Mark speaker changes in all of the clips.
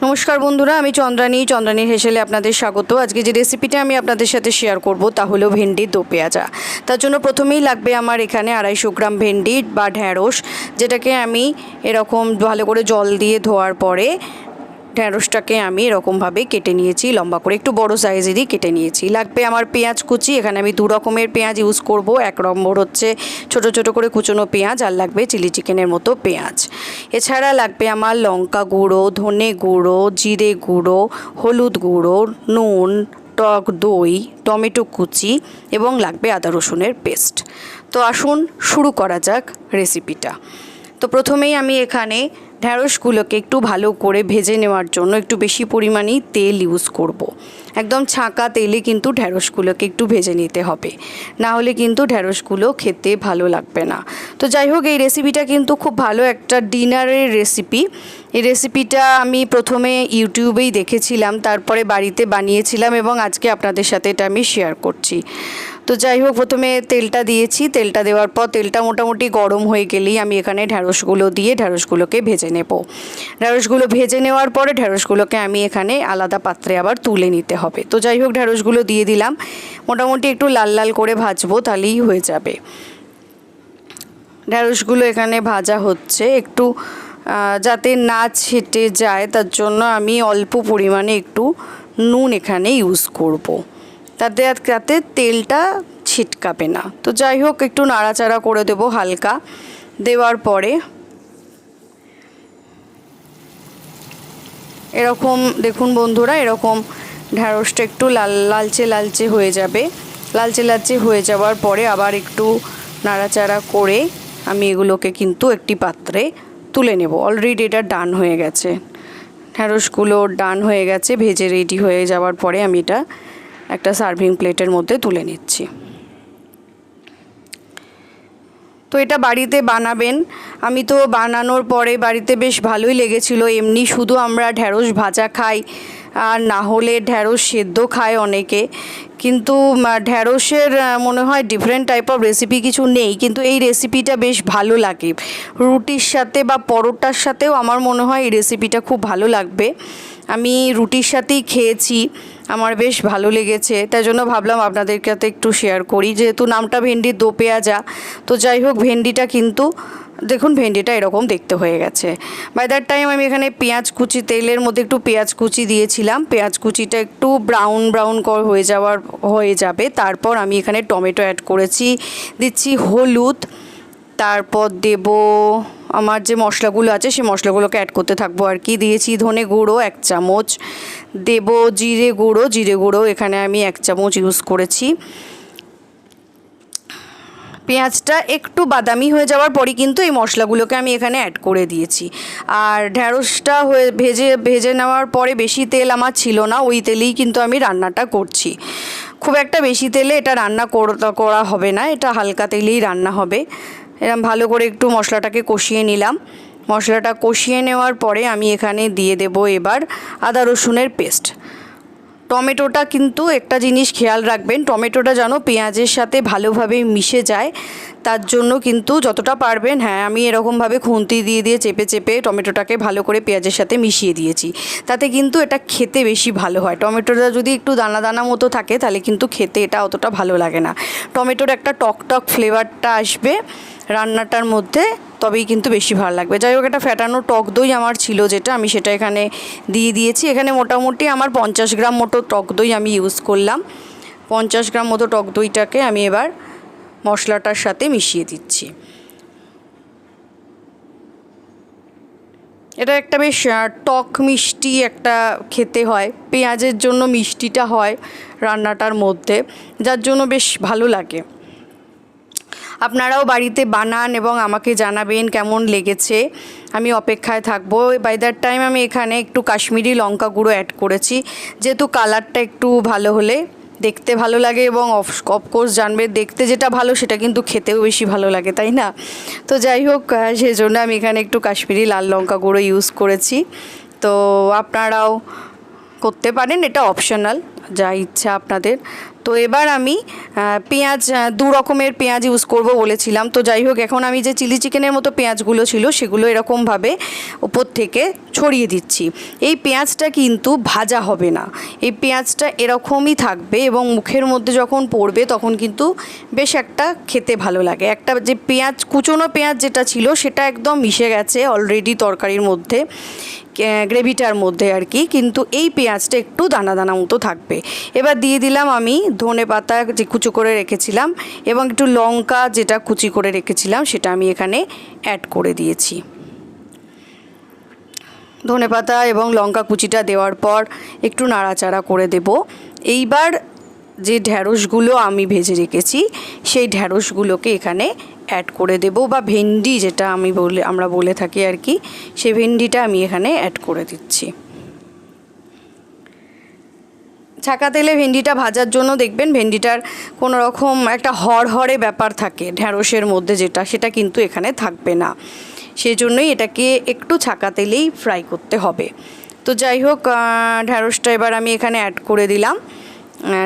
Speaker 1: নমস্কার বন্ধুরা, আমি চন্দ্রানী হেসেলে আপনাদের স্বাগত। আজকে যে রেসিপিটা আমি আপনাদের সাথে শেয়ার করব তা হলো ভেন্ডির দো পেঁয়াজা। তার জন্য প্রথমেই লাগবে আমার এখানে 250 গ্রাম ভেন্ডি বা ঢ্যাঁড়স, যেটাকে আমি এরকম ভালো করে জল দিয়ে ধোয়ার পরে ঢ্যাঁড়সটাকে আমি এরকমভাবে কেটে নিয়েছি, লম্বা করে একটু বড় সাইজেরই কেটে নিয়েছি। লাগবে আমার পেঁয়াজ কুচি, এখানে আমি 2 রকমের পেঁয়াজ ইউজ করব। 1 নম্বর হচ্ছে ছোট ছোট করে কুচনো পেঁয়াজ, আর লাগবে চিলি চিকেনের মতো পেঁয়াজ। এছাড়া লাগবে আমার লঙ্কা গুঁড়ো, ধনে গুঁড়ো, জিরে গুঁড়ো, হলুদ গুঁড়ো, নুন, টক দই, টমেটো কুচি এবং লাগবে আদা রসুনের পেস্ট। তো আসুন শুরু করা যাক রেসিপিটা। তো প্রথমেই আমি এখানে ঢ্যাঁড়সগুলোকে একটু ভালো করে ভেজে নেওয়ার জন্য একটু বেশি পরিমাণেই তেল ইউজ করব। একদম ছাঁকা তেলে কিন্তু ঢ্যাঁড়সগুলোকে একটু ভেজে নিতে হবে, না হলে কিন্তু ঢ্যাঁড়সগুলো খেতে ভালো লাগবে না। তো যাই হোক, এই রেসিপিটা কিন্তু খুব ভালো একটা ডিনারের রেসিপি। এই রেসিপিটা আমি প্রথমে ইউটিউবেই দেখেছিলাম, তারপরে বাড়িতে বানিয়েছিলাম এবং আজকে আপনাদের সাথে এটা আমি শেয়ার করছি। তো যাই হোক, প্রথমে তেলটা দিয়েছি। তেলটা দেওয়ার পর তেলটা মোটামুটি গরম হয়ে গেলেই আমি এখানে ঢ্যাঁড়সগুলো দিয়ে ঢ্যাঁড়সগুলোকে ভেজে নেব। ঢ্যাঁড়সগুলো ভেজে নেওয়ার পরে ঢ্যাঁড়সগুলোকে আমি এখানে আলাদা পাত্রে আবার তুলে নিতে হবে। তো যাই হোক, ঢ্যাঁড়সগুলো দিয়ে দিলাম, মোটামুটি একটু লাল লাল করে ভাজবো, তাহলেই হয়ে যাবে। ঢ্যাঁড়সগুলো এখানে ভাজা হচ্ছে, একটু যাতে না ছেটে যায় তার জন্য আমি অল্প পরিমাণে একটু নুন এখানে ইউজ করব, তাতে তেলটা ছিটকাবে না। তো যাই হোক, একটু নাড়াচাড়া করে দেবো হালকা। দেওয়ার পরে এরকম দেখুন বন্ধুরা, এরকম ঢ্যাঁড়সটা একটু লালচে হয়ে যাবে। লালচে হয়ে যাওয়ার পরে আবার একটু নাড়াচাড়া করে আমি এগুলোকে কিন্তু একটি পাত্রে তুলে নেব। অলরেডি এটা ডান হয়ে গেছে, ঢ্যাঁড়সগুলো ডান হয়ে গেছে। ভেজে রেডি হয়ে যাওয়ার পরে আমি এটা একটা সার্ভিং প্লেটের মধ্যে তুলে নিচ্ছি। তো এটা বাড়িতে বানাবেন। আমি তো বানানোর পরে বাড়িতে বেশ ভালোই লেগেছিল। এমনি শুধু আমরা ঢ্যাঁড়স ভাজা খাই, আর না হলে ঢ্যাঁড়স সেদ্ধ খায় অনেকে, কিন্তু ঢ্যাঁড়সের মনে হয় ডিফারেন্ট টাইপ অফ রেসিপি কিছু নেই, কিন্তু এই রেসিপিটা বেশ ভালো লাগে। রুটির সাথে বা পরোটার সাথেও আমার মনে হয় এই রেসিপিটা খুব ভালো লাগবে। আমি রুটির সাথেই খেয়েছি, আমার বেশ ভালো লেগেছে, তাই জন্য ভাবলাম আপনাদের সাথে একটু শেয়ার করি, যেহেতু নামটা ভেন্ডির দো পেঁয়াজা। তো যাই হোক, ভেন্ডিটা কিন্তু দেখুন, ভেন্ডিটা এরকম দেখতে হয়ে গেছে। বাই দ্যাট টাইম আমি এখানে পেঁয়াজ কুচি, তেলের মধ্যে একটু পেঁয়াজ কুচি দিয়েছিলাম। পেঁয়াজ কুচিটা একটু ব্রাউন হয়ে যাবে। তারপর আমি এখানে টমেটো অ্যাড করেছি, দিচ্ছি হলুদ, তারপর দেব আমার যে মশলাগুলো আছে সেই মশলাগুলোকে অ্যাড করতে থাকবো আর কি। দিয়েছি ধনে গুঁড়ো 1 চামচ, দেব জিরে গুঁড়ো এখানে আমি 1 চামচ ইউজ করেছি। পেঁয়াজটা একটু বাদামি হয়ে যাওয়ার পরই কিন্তু এই মশলাগুলোকে আমি এখানে অ্যাড করে দিয়েছি। আর ঢ্যাঁড়সটা ভেজে নেওয়ার পরে বেশি তেল আমার ছিল না, ওই তেলেই কিন্তু আমি রান্নাটা করছি। খুব একটা বেশি তেলে এটা রান্না করা হবে না, এটা হালকা তেলেই রান্না হবে। এরকম ভালো করে একটু মশলাটাকে কষিয়ে নিলাম। মশলাটা কষিয়ে নেওয়ার পরে আমি এখানে দিয়ে দেব এবার আদা রসুনের পেস্ট। টমেটোটা কিন্তু একটা জিনিস খেয়াল রাখবেন, টমেটোটা যেন পেঁয়াজের সাথে ভালোভাবে মিশে যায়, তার জন্য কিন্তু যতটা পারবেন, হ্যাঁ আমি এরকমভাবে খুন্তি দিয়ে চেপে টমেটোটাকে ভালো করে পেঁয়াজের সাথে মিশিয়ে দিয়েছি। তাতে কিন্তু এটা খেতে বেশি ভালো হয়। টমেটোটা যদি একটু দানা দানা মতো থাকে তাহলে কিন্তু খেতে এটা অতটা ভালো লাগে না। টমেটোর একটা টক ফ্লেভারটা আসবে রান্নাটার মধ্যে, তবেই কিন্তু বেশি ভালো লাগবে। যাই হোক, একটা ফ্যাটানো টক দই আমার ছিল, যেটা আমি সেটা এখানে দিয়ে দিয়েছি। এখানে মোটামুটি আমার 50 গ্রাম মতো টক দই আমি ইউজ করলাম। 50 গ্রাম মতো টক দইটাকে আমি এবার মশলাটার সাথে মিশিয়ে দিচ্ছি। এটা একটা বেশ টক মিষ্টি একটা খেতে হয়, পেঁয়াজের জন্য মিষ্টিটা হয় রান্নাটার মধ্যে, যার জন্য বেশ ভালো লাগে। আপনারাও বাড়িতে বানান এবং আমাকে জানাবেন কেমন লেগেছে, আমি অপেক্ষায় থাকবো। বাই দ্যাট টাইম আমি এখানে একটু কাশ্মীরি লঙ্কা গুঁড়ো অ্যাড করেছি, যেহেতু কালারটা একটু ভালো হলে দেখতে ভালো লাগে, এবং অফকোর্স জানবে দেখতে যেটা ভালো সেটা কিন্তু খেতেও বেশি ভালো লাগে, তাই না? তো যাই হোক, সেজন্য আমি এখানে একটু কাশ্মীরি লাল লঙ্কা গুঁড়ো ইউজ করেছি। তো আপনারাও করতে পারেন, এটা অপশনাল, যা ইচ্ছা আপনাদের। তো এবার আমি পেঁয়াজ, দু রকমের পেঁয়াজ ইউজ করব বলেছিলাম। তো যাই হোক, এখন আমি যে চিলি চিকেনের মতো পেঁয়াজগুলো ছিল সেগুলো এরকমভাবে উপর থেকে ছড়িয়ে দিচ্ছি। এই পেঁয়াজটা কিন্তু ভাজা হবে না, এই পেঁয়াজটা এরকমই থাকবে এবং মুখের মধ্যে যখন পড়বে তখন কিন্তু বেশ একটা খেতে ভালো লাগে। একটা যে পেঁয়াজ, কুচনো পেঁয়াজ যেটা ছিল সেটা একদম মিশে গেছে অলরেডি তরকারির মধ্যে, গ্রেভিটার মধ্যে আর কি, কিন্তু এই পেঁয়াজটা একটু দানা দানা মতো থাকবে। এবার দিয়ে দিলাম আমি ধনে পাতা যে কুচো করে রেখেছিলাম এবং একটু লঙ্কা যেটা কুচি করে রেখেছিলাম সেটা আমি এখানে অ্যাড করে দিয়েছি। ধনে পাতা এবং লঙ্কা কুচিটা দেওয়ার পর একটু নাড়াচাড়া করে দেব। এইবার যে ঢ্যাঁড়সগুলো আমি ভেজে রেখেছি সেই ঢ্যাঁড়সগুলোকে এখানে অ্যাড করে দেব, বা ভেন্ডি যেটা আমরা বলে থাকি আর কি, সেই ভেন্ডিটা আমি এখানে অ্যাড করে দিচ্ছি। ছাকা তেলে ভেন্ডিটা ভাজার জন্য দেখবেন ভেন্ডিটার কোনো রকম একটা হড়হড়ে ব্যাপার থাকে ঢ্যাঁড়সের মধ্যে, সেটা কিন্তু এখানে থাকবে না। সেই জন্যই এটাকে একটু ছাকা তেলেই ফ্রাই করতে হবে। তো যাই হোক, ঢ্যাঁড়সটা এবার আমি এখানে অ্যাড করে দিলাম।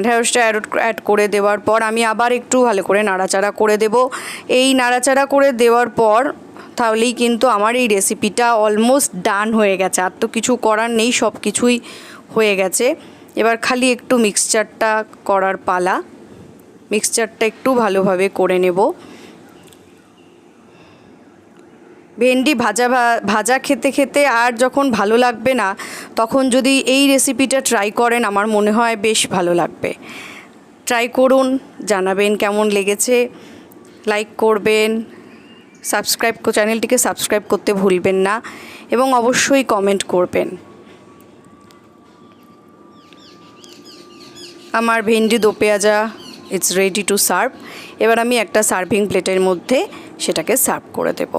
Speaker 1: ঢ্যাঁড়সটা অ্যাড করে দেওয়ার পর আমি আবার একটু ভালো করে নাড়াচাড়া করে দেব। এই নাড়াচাড়া করে দেওয়ার পর তাহলেই কিন্তু আমার এই রেসিপিটা অলমোস্ট ডান হয়ে গেছে। আর তো কিছু করার নেই, সব কিছুই হয়ে গেছে। এবার খালি একটু মিক্সচারটা করার পালা। মিক্সচারটা একটু ভালোভাবে করে নেব। ভেন্ডি ভাজা খেতে খেতে আর যখন ভালো লাগবে না, তখন যদি এই রেসিপিটা ট্রাই করেন আমার মনে হয় বেশ ভালো লাগবে। ট্রাই করুন, জানাবেন কেমন লেগেছে, লাইক করবেন, চ্যানেলটিকে সাবস্ক্রাইব করতে ভুলবেন না এবং অবশ্যই কমেন্ট করবেন। আমার ভেন্ডি দো পেঁয়াজা ইটস রেডি টু সার্ভ। এবার আমি একটা সার্ভিং প্লেটের মধ্যে সেটাকে সার্ভ করে দেব।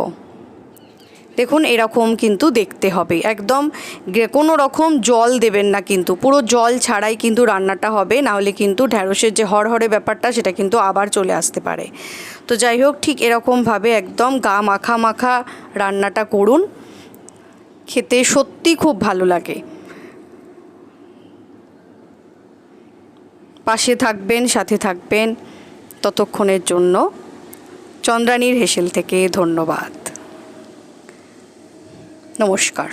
Speaker 1: দেখুন এরকম কিন্তু দেখতে হবে, একদম কোনো রকম জল দেবেন না, কিন্তু পুরো জল ছাড়াই কিন্তু রান্নাটা হবে, নাহলে কিন্তু ঢ্যাঁড়সের যে হড়হড়ে ব্যাপারটা সেটা কিন্তু আবার চলে আসতে পারে। তো যাই হোক, ঠিক এরকমভাবে একদম গা মাখা মাখা রান্নাটা করুন, খেতে সত্যি খুব ভালো লাগে। পাশে থাকবেন, সাথে থাকবেন। ততক্ষণের জন্য চন্দ্রানীর হেসেল থেকে ধন্যবাদ। নমস্কার।